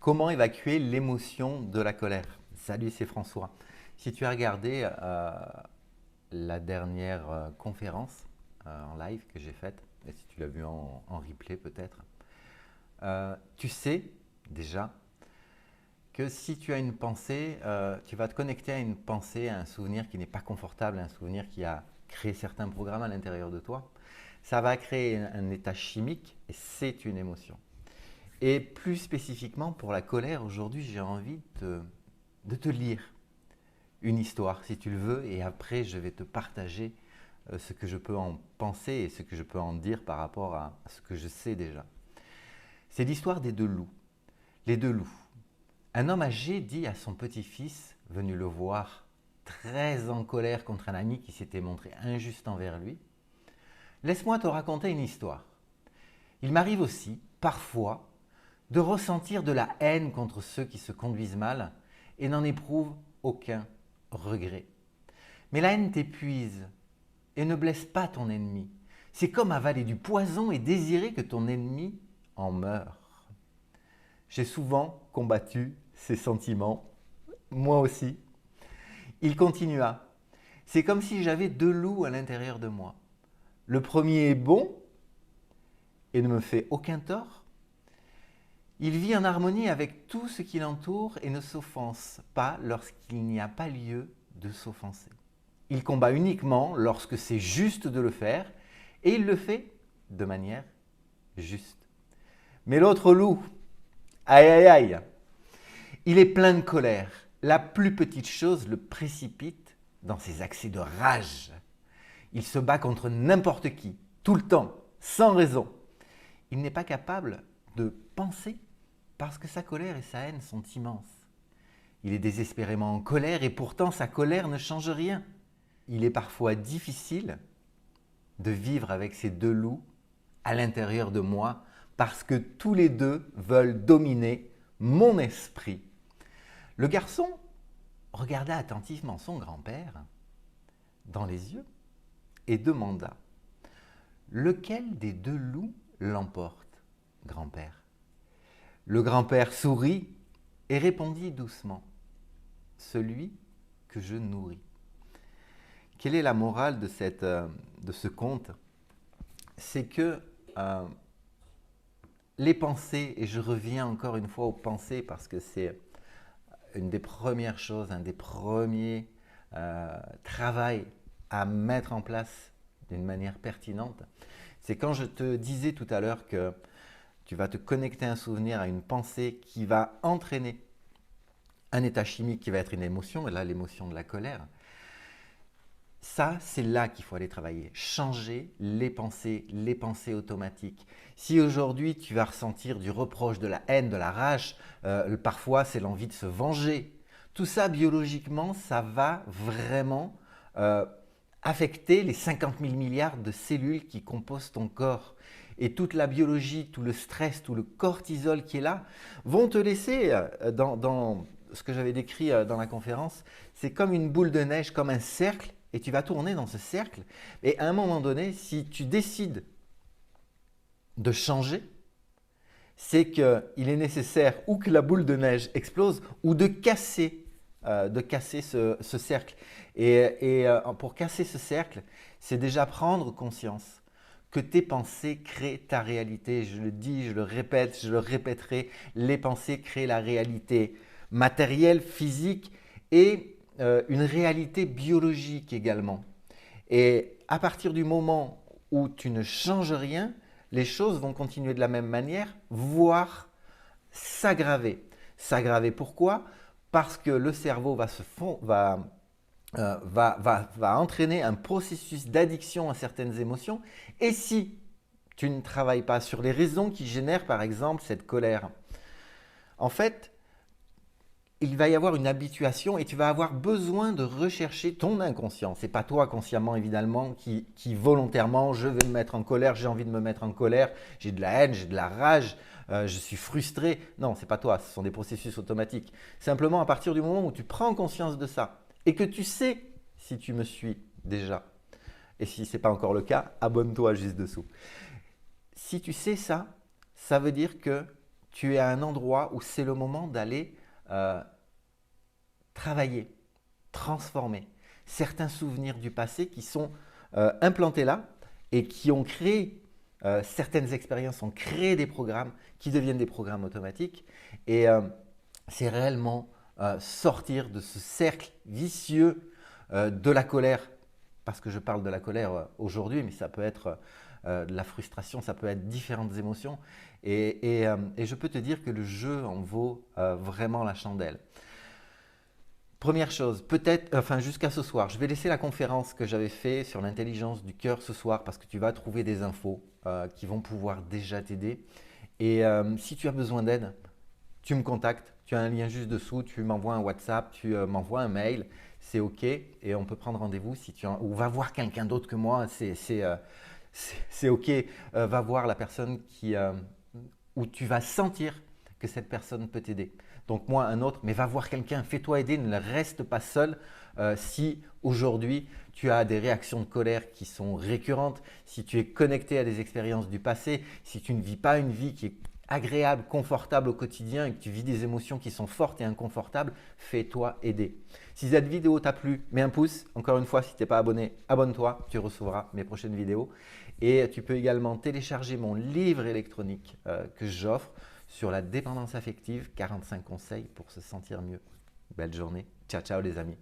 Comment évacuer l'émotion de la colère? Salut, c'est François. Si tu as regardé la dernière conférence en live que j'ai faite, et si tu l'as vu en replay peut-être, tu sais déjà que si tu as une pensée, tu vas te connecter à une pensée, à un souvenir qui n'est pas confortable, un souvenir qui a créé certains programmes à l'intérieur de toi. Ça va créer un état chimique et c'est une émotion. Et plus spécifiquement pour la colère, aujourd'hui, j'ai envie de te lire une histoire, si tu le veux, et après, je vais te partager ce que je peux en penser et ce que je peux en dire par rapport à ce que je sais déjà. C'est l'histoire des deux loups. Les deux loups. Un homme âgé dit à son petit-fils, venu le voir, très en colère contre un ami qui s'était montré injuste envers lui, « Laisse-moi te raconter une histoire. Il m'arrive aussi, parfois, de ressentir de la haine contre ceux qui se conduisent mal et n'en éprouvent aucun regret. Mais la haine t'épuise et ne blesse pas ton ennemi. C'est comme avaler du poison et désirer que ton ennemi en meure. J'ai souvent combattu ces sentiments, moi aussi. » Il continua. « C'est comme si j'avais deux loups à l'intérieur de moi. Le premier est bon et ne me fait aucun tort. Il vit en harmonie avec tout ce qui l'entoure et ne s'offense pas lorsqu'il n'y a pas lieu de s'offenser. Il combat uniquement lorsque c'est juste de le faire et il le fait de manière juste. Mais l'autre loup, aïe aïe aïe, il est plein de colère. La plus petite chose le précipite dans ses accès de rage. Il se bat contre n'importe qui, tout le temps, sans raison. Il n'est pas capable de penser parce que sa colère et sa haine sont immenses. Il est désespérément en colère et pourtant sa colère ne change rien. Il est parfois difficile de vivre avec ces deux loups à l'intérieur de moi parce que tous les deux veulent dominer mon esprit. » Le garçon regarda attentivement son grand-père dans les yeux et demanda « Lequel des deux loups l'emporte, grand-père ?» Le grand-père sourit et répondit doucement « Celui que je nourris. » Quelle est la morale de ce conte? C'est que les pensées, et je reviens encore une fois aux pensées parce que c'est une des premières choses, un des premiers travaux à mettre en place d'une manière pertinente, c'est quand je te disais tout à l'heure que tu vas te connecter un souvenir à une pensée qui va entraîner un état chimique qui va être une émotion, et là l'émotion de la colère. Ça, c'est là qu'il faut aller travailler. Changer les pensées automatiques. Si aujourd'hui tu vas ressentir du reproche, de la haine, de la rage, parfois c'est l'envie de se venger. Tout ça, biologiquement, ça va vraiment affecter les 50 000 milliards de cellules qui composent ton corps. Et toute la biologie, tout le stress, tout le cortisol qui est là, vont te laisser, dans ce que j'avais décrit dans la conférence, c'est comme une boule de neige, comme un cercle, et tu vas tourner dans ce cercle. Et à un moment donné, si tu décides de changer, c'est qu'il est nécessaire ou que la boule de neige explose ou de casser ce cercle. Et pour casser ce cercle, c'est déjà prendre conscience que tes pensées créent ta réalité. Je le dis, je le répète, je le répéterai, les pensées créent la réalité matérielle, physique et une réalité biologique également. Et à partir du moment où tu ne changes rien, les choses vont continuer de la même manière, voire s'aggraver. S'aggraver pourquoi? Parce que le cerveau va entraîner un processus d'addiction à certaines émotions. Et si tu ne travailles pas sur les raisons qui génèrent par exemple cette colère, en fait, il va y avoir une habituation et tu vas avoir besoin de rechercher ton inconscient. Ce n'est pas toi consciemment évidemment qui volontairement, je vais me mettre en colère, j'ai envie de me mettre en colère, j'ai de la haine, j'ai de la rage, je suis frustré. Non, ce n'est pas toi, ce sont des processus automatiques. Simplement à partir du moment où tu prends conscience de ça et que tu sais, si tu me suis déjà, et si ce n'est pas encore le cas, abonne-toi juste dessous. Si tu sais ça, ça veut dire que tu es à un endroit où c'est le moment d'aller travailler, transformer certains souvenirs du passé qui sont implantés là et qui ont créé certaines expériences, ont créé des programmes qui deviennent des programmes automatiques. Et c'est réellement sortir de ce cercle vicieux de la colère, parce que je parle de la colère aujourd'hui, mais ça peut être de la frustration, ça peut être différentes émotions. Et je peux te dire que le jeu en vaut vraiment la chandelle. Première chose, peut-être, enfin jusqu'à ce soir, je vais laisser la conférence que j'avais fait sur l'intelligence du cœur ce soir parce que tu vas trouver des infos qui vont pouvoir déjà t'aider. Et si tu as besoin d'aide, tu me contactes, tu as un lien juste dessous, tu m'envoies un WhatsApp, tu m'envoies un mail, c'est OK et on peut prendre rendez-vous si tu ou va voir quelqu'un d'autre que moi, c'est OK. Va voir la personne où tu vas sentir que cette personne peut t'aider. Donc moi, un autre, mais va voir quelqu'un, fais-toi aider, ne reste pas seul. Si aujourd'hui tu as des réactions de colère qui sont récurrentes, si tu es connecté à des expériences du passé, si tu ne vis pas une vie qui est agréable, confortable au quotidien et que tu vis des émotions qui sont fortes et inconfortables, fais-toi aider. Si cette vidéo t'a plu, mets un pouce. Encore une fois, si tu n'es pas abonné, abonne-toi, tu recevras mes prochaines vidéos. Et tu peux également télécharger mon livre électronique que j'offre sur la dépendance affective, 45 conseils pour se sentir mieux. Belle journée. Ciao, ciao les amis.